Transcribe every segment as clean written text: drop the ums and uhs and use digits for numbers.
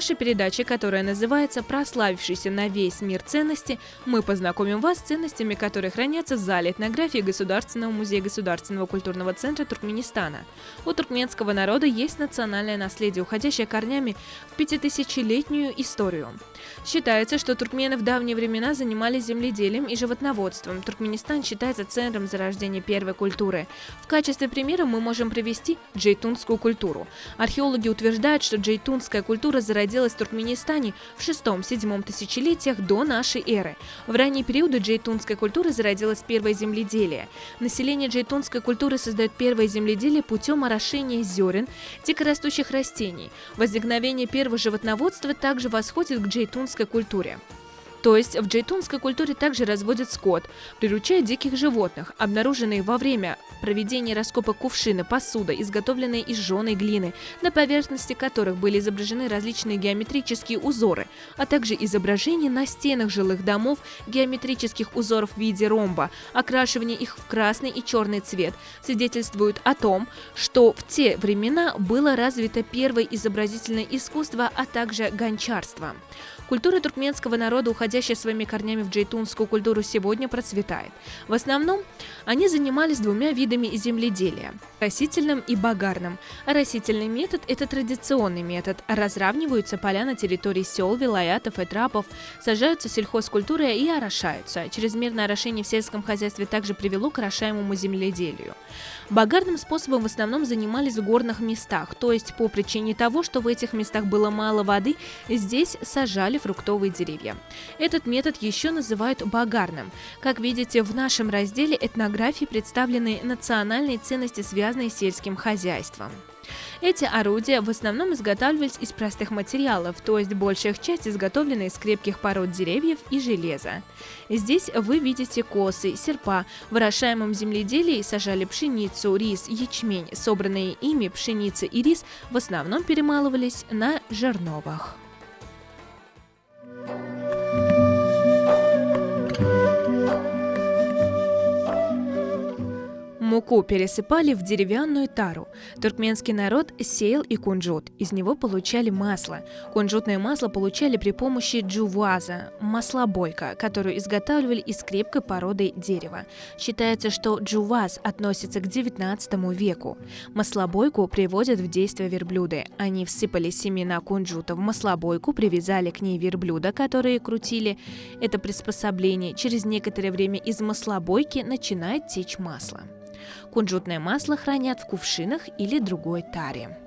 нашей передаче, которая называется «Прославившиеся на весь мир ценности», мы познакомим вас с ценностями, которые хранятся в зале этнографии Государственного музея Государственного культурного центра Туркменистана. У туркменского народа есть национальное наследие, уходящее корнями в 5000-летнюю историю. Считается, что туркмены в давние времена занимались земледелием и животноводством. Туркменистан считается центром зарождения первой культуры. В качестве примера мы можем привести джейтунскую культуру. Археологи утверждают, что джейтунская культура зародилась в Туркменистане в 6-7 тысячелетиях до нашей эры. В ранние периоды джейтунской культуры зародилось первое земледелие. Население джейтунской культуры создает первое земледелие путем орошения зерен дикорастущих растений. Возникновение первого животноводства также восходит к джейтунской культуре. То есть в джейтунской культуре также разводят скот, приручают диких животных. Обнаруженные во время проведения раскопок кувшины, посуда, изготовленные из жженой глины, на поверхности которых были изображены различные геометрические узоры, а также изображения на стенах жилых домов геометрических узоров в виде ромба, окрашивание их в красный и черный цвет, свидетельствуют о том, что в те времена было развито первое изобразительное искусство, а также гончарство. Культура туркменского народа, уходящая своими корнями в джейтунскую культуру, сегодня процветает. В основном они занимались двумя видами земледелия – растительным и багарным. Растительный метод – это традиционный метод. Разравниваются поля на территории сел, вилаятов и трапов, сажаются сельхозкультуры и орошаются. Чрезмерное орошение в сельском хозяйстве также привело к орошаемому земледелию. Багарным способом в основном занимались в горных местах, то есть по причине того, что в этих местах было мало воды, здесь сажали фруктовые деревья. Этот метод еще называют багарным. Как видите, в нашем разделе этнографии представлены национальные ценности, связанные с сельским хозяйством. Эти орудия в основном изготавливались из простых материалов, то есть большая их часть изготовлена из крепких пород деревьев и железа. Здесь вы видите косы, серпа. В орошаемом земледелии сажали пшеницу, рис, ячмень. Собранные ими пшеница и рис в основном перемалывались на жерновах. Муку пересыпали в деревянную тару. Туркменский народ сеял и кунжут. Из него получали масло. Кунжутное масло получали при помощи джуваза – маслобойка, которую изготавливали из крепкой породы дерева. Считается, что джуваз относится к XIX веку. Маслобойку приводят в действие верблюды. Они всыпали семена кунжута в маслобойку, привязали к ней верблюда, которые крутили это приспособление. Через некоторое время из маслобойки начинает течь масло. Кунжутное масло хранят в кувшинах или другой таре.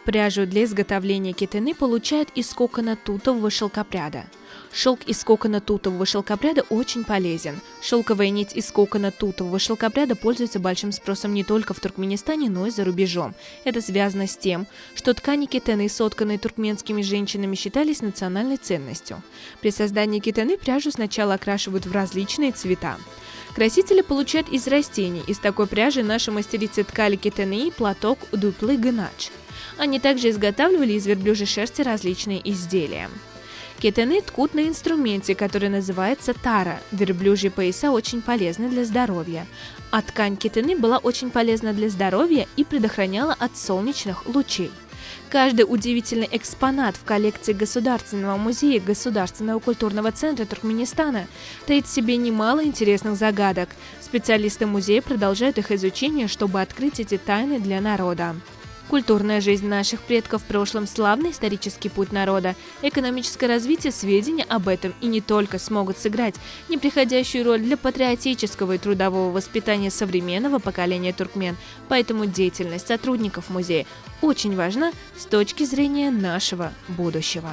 Пряжу для изготовления кетены получают из кокона тутового шелкопряда. Шелк из кокона тутового шелкопряда очень полезен. Шелковая нить из кокона тутового шелкопряда пользуется большим спросом не только в Туркменистане, но и за рубежом. Это связано с тем, что ткани кетены, сотканные туркменскими женщинами, считались национальной ценностью. При создании кетены пряжу сначала окрашивают в различные цвета. Красители получают из растений. Из такой пряжи наши мастерицы ткали кетены и платок дуплы гынач. Они также изготавливали из верблюжьей шерсти различные изделия. Кетены ткут на инструменте, который называется тара. Верблюжьи пояса очень полезны для здоровья. А ткань кетены была очень полезна для здоровья и предохраняла от солнечных лучей. Каждый удивительный экспонат в коллекции Государственного музея Государственного культурного центра Туркменистана таит в себе немало интересных загадок. Специалисты музея продолжают их изучение, чтобы открыть эти тайны для народа. Культурная жизнь наших предков в прошлом, славный исторический путь народа, экономическое развитие, сведения об этом и не только смогут сыграть неприходящую роль для патриотического и трудового воспитания современного поколения туркмен. Поэтому деятельность сотрудников музея очень важна с точки зрения нашего будущего.